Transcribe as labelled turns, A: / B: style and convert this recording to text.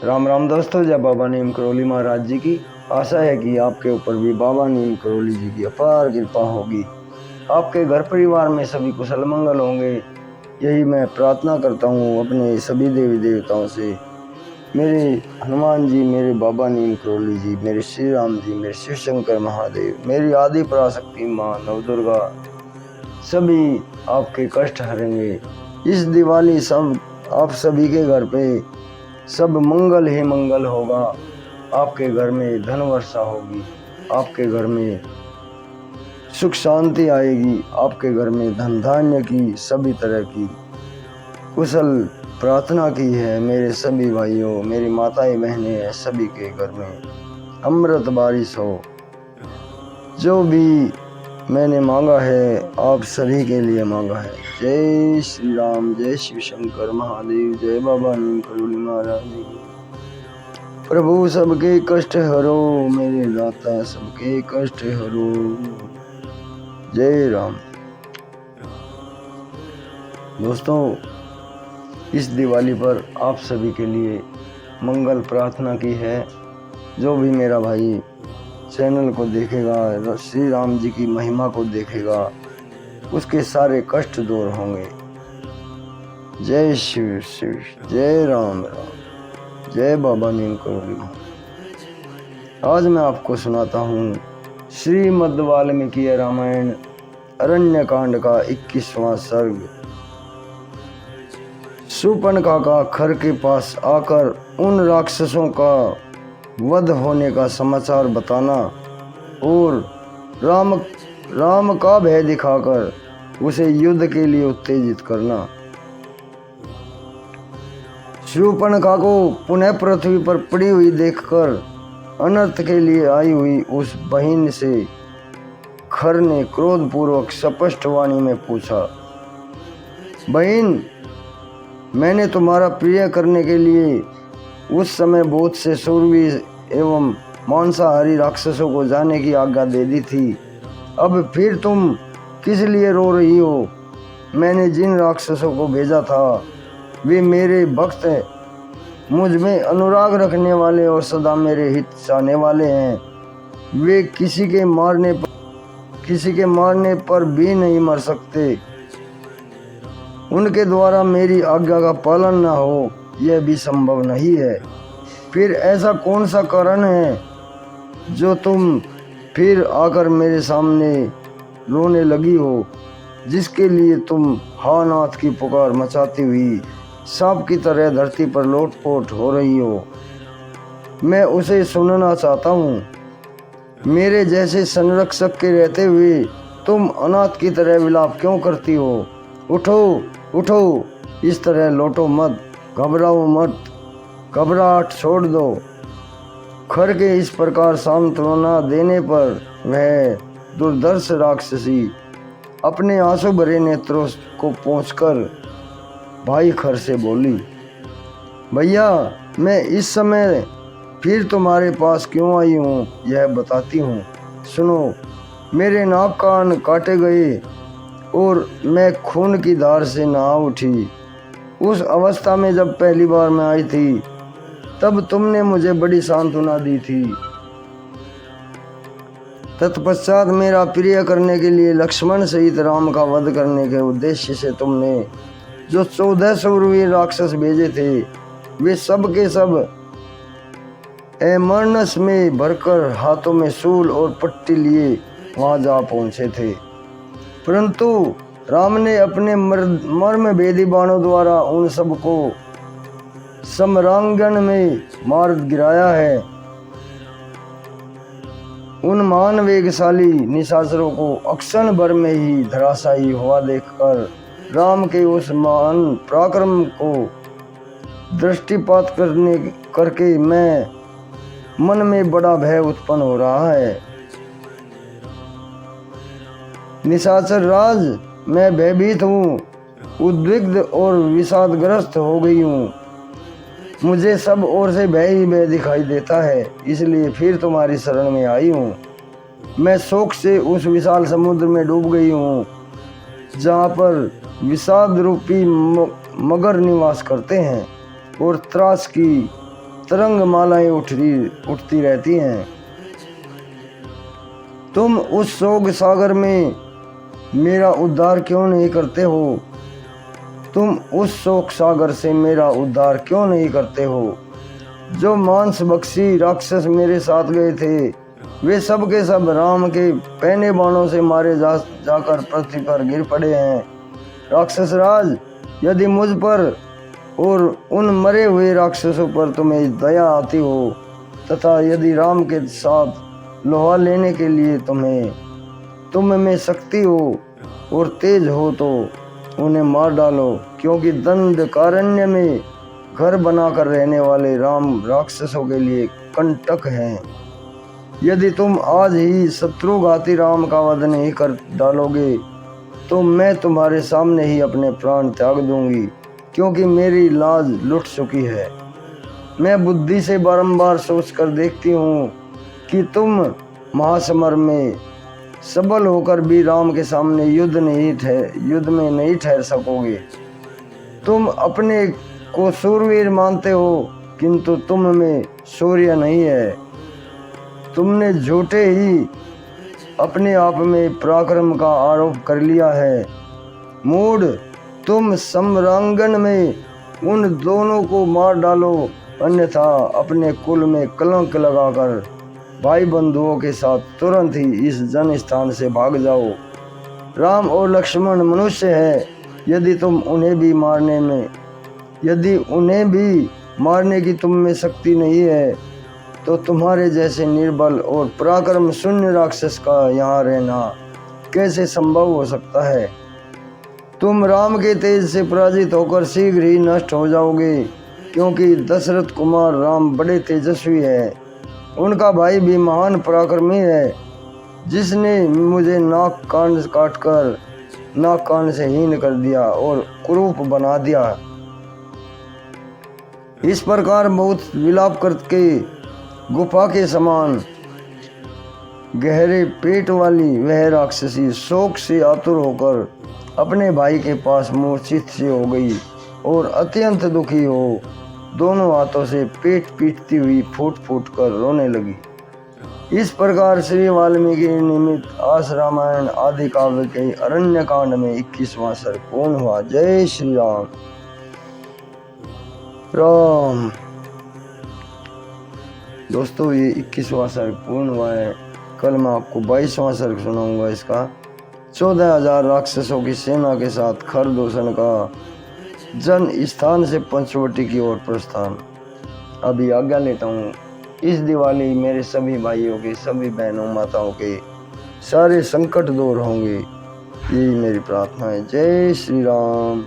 A: राम राम दोस्तों, जय बाबा नीम करोली महाराज जी की। आशा है कि आपके ऊपर भी बाबा नीम करोली जी की अपार कृपा होगी। आपके घर परिवार में सभी कुशल मंगल होंगे, यही मैं प्रार्थना करता हूँ अपने सभी देवी देवताओं से। मेरे हनुमान जी, मेरे बाबा नीम करोली जी, मेरे श्री राम जी, मेरे शिव शंकर महादेव, मेरी आदि पराशक्ति माँ नवदुर्गा सभी आपके कष्ट हरेंगे। इस दिवाली सब आप सभी के घर पे सब मंगल ही मंगल होगा। आपके घर में धन वर्षा होगी, आपके घर में सुख शांति आएगी, आपके घर में धन धान्य की सभी तरह की कुशल प्रार्थना की है। मेरे सभी भाइयों, मेरी माताएं बहनें हैं, सभी के घर में अमृत बारिश हो। जो भी मैंने मांगा है आप सभी के लिए मांगा है। जय श्री राम, जय शिव शंकर महादेव, जय बाबा नीम करोली महाराज जी। प्रभु सबके कष्ट हरो, मेरे दाता सबके कष्ट हरो। जय राम। दोस्तों, इस दिवाली पर आप सभी के लिए मंगल प्रार्थना की है। जो भी मेरा भाई चैनल को देखेगा, श्री राम जी की महिमा को देखेगा, उसके सारे कष्ट दूर होंगे। जय शिव शिव, जय राम राम, जय बाबा नीम करोली। आज मैं आपको सुनाता हूँ श्रीमद् वाल्मीकि रामायण अरण्य कांड का 21वां सर्ग। शूर्पणखा का खर के पास आकर उन राक्षसों का वध होने का समाचार बताना और राम का भय दिखाकर उसे युद्ध के लिए उत्तेजित करना। शूर्पणखा को पुनः पृथ्वी पर पड़ी हुई देखकर अनर्थ के लिए आई हुई उस बहिन से खर ने क्रोधपूर्वक स्पष्ट वाणी में पूछा, बहन, मैंने तुम्हारा प्रिय करने के लिए उस समय बहुत से शूरवीर एवं मांसाहारी राक्षसों को जाने की आज्ञा दे दी थी। अब फिर तुम किस लिए रो रही हो? मैंने जिन राक्षसों को भेजा था वे मेरे भक्त हैं, मुझ में अनुराग रखने वाले और सदा मेरे हित चाहने वाले हैं। वे किसी के मारने पर भी नहीं मर सकते। उनके द्वारा मेरी आज्ञा का पालन न हो यह भी संभव नहीं है। फिर ऐसा कौन सा कारण है जो तुम फिर आकर मेरे सामने रोने लगी हो, जिसके लिए तुम हा नाथ की पुकार मचाती हुई सांप की तरह धरती पर लोटपोट हो रही हो? मैं उसे सुनना चाहता हूँ। मेरे जैसे संरक्षक के रहते हुए तुम अनाथ की तरह विलाप क्यों करती हो? उठो उठो, इस तरह लौटो मत, घबराओ मत, घबराहट छोड़ दो। खर के इस प्रकार सांत्वना देने पर वह दुर्धर्ष राक्षसी अपने आंसू भरे नेत्रों को पोंछकर भाई खर से बोली, भैया, मैं इस समय फिर तुम्हारे पास क्यों आई हूँ यह बताती हूँ। सुनो, मेरे नाक कान काटे गए और मैं खून की धार से नहा उठी। उस अवस्था में जब पहली बार मैं आई थी तब तुमने मुझे बड़ी सांत्वना दी थी। तत्पश्चात मेरा प्रिय करने के लिए लक्ष्मण सहित राम का वध करने के उद्देश्य से तुमने जो 14 शूरवीर राक्षस भेजे थे, वे सब के सब एमरनस में भरकर हाथों में सूल और पट्टी लिए वहां जा पहुंचे थे। परंतु राम ने अपने मर्म भेदी बाणों द्वारा उन सबको समरांगण में मार गिराया है। उन महान वेगशाली निशाचरों को अक्षण भर में ही धराशायी हुआ देखकर राम के उस महान पराक्रम को दृष्टिपात करके मैं मन में बड़ा भय उत्पन्न हो रहा है। निशाचर राज, मैं भयभीत हूँ, उद्विग्न और विषादग्रस्त हो गई हूँ। मुझे सब ओर से भय ही भय दिखाई देता है, इसलिए फिर तुम्हारी शरण में आई हूँ। मैं शोक से उस विशाल समुद्र में डूब गई हूँ, जहाँ पर विषाद रूपी मगर निवास करते हैं और तरंग मालाएं उठती रहती हैं। तुम उस शोक सागर में मेरा उद्धार क्यों नहीं करते हो? तुम उस शोक सागर से मेरा उद्धार क्यों नहीं करते हो? जो मांस बख्शी राक्षस मेरे साथ गए थे, वे सब के सब राम के पहने बाणों से मारे जाकर पृथ्वी पर गिर पड़े हैं। राक्षस राज, यदि मुझ पर और उन मरे हुए राक्षसों पर तुम्हें दया आती हो तथा यदि राम के साथ लोहा लेने के लिए तुम में शक्ति हो और तेज हो तो उन्हें मार डालो, क्योंकि दंडकारण्य में घर बनाकर रहने वाले राम राक्षसों के लिए कंटक हैं। यदि तुम आज ही शत्रुघाती राम का वध नहीं कर डालोगे तो मैं तुम्हारे सामने ही अपने प्राण त्याग दूंगी, क्योंकि मेरी लाज लुट चुकी है। मैं बुद्धि से बारंबार सोच कर देखती हूँ कि तुम महासमर में सबल होकर भी राम के सामने युद्ध में नहीं ठहर सकोगे। तुम अपने को शूरवीर मानते हो, किंतु तुम में शौर्य नहीं है। तुमने झूठे ही अपने आप में पराक्रम का आरोप कर लिया है। मूढ़, तुम सम्रांगण में उन दोनों को मार डालो, अन्यथा अपने कुल में कलंक लगाकर भाई बंधुओं के साथ तुरंत ही इस जन स्थान से भाग जाओ। राम और लक्ष्मण मनुष्य है, यदि उन्हें भी मारने की तुम में शक्ति नहीं है तो तुम्हारे जैसे निर्बल और पराक्रम शून्य राक्षस का यहाँ रहना कैसे संभव हो सकता है? तुम राम के तेज से पराजित होकर शीघ्र ही नष्ट हो जाओगे, क्योंकि दशरथ कुमार राम बड़े तेजस्वी है। उनका भाई भी महान पराक्रमी है, जिसने मुझे नाक कान से हीन कर दिया और कुरूप बना दिया। इस प्रकार बहुत विलाप करके गुफा के समान गहरे पेट वाली वह राक्षसी शोक से आतुर होकर अपने भाई के पास मूर्छित सी हो गई और अत्यंत दुखी हो दोनों हाथों से पेट पीटती हुई फूट फूट कर रोने लगी। इस प्रकार श्री वाल्मीकि निमित्त आस रामायण आदि काव्य के अरण्य कांड में 21वां सर्ग पूर्ण हुआ। जय श्री राम। राम दोस्तों, ये 21वां सर्ग पूर्ण हुआ है। कल मैं आपको 22वां सर्ग सुनाऊंगा। इसका 14,000 राक्षसों की सेना के साथ खरदूषण का जन स्थान से पंचवटी की ओर प्रस्थान। अभी आज्ञा लेता हूँ। इस दिवाली मेरे सभी भाइयों के, सभी बहनों माताओं के सारे संकट दूर होंगे, यही मेरी प्रार्थना है। जय श्री राम।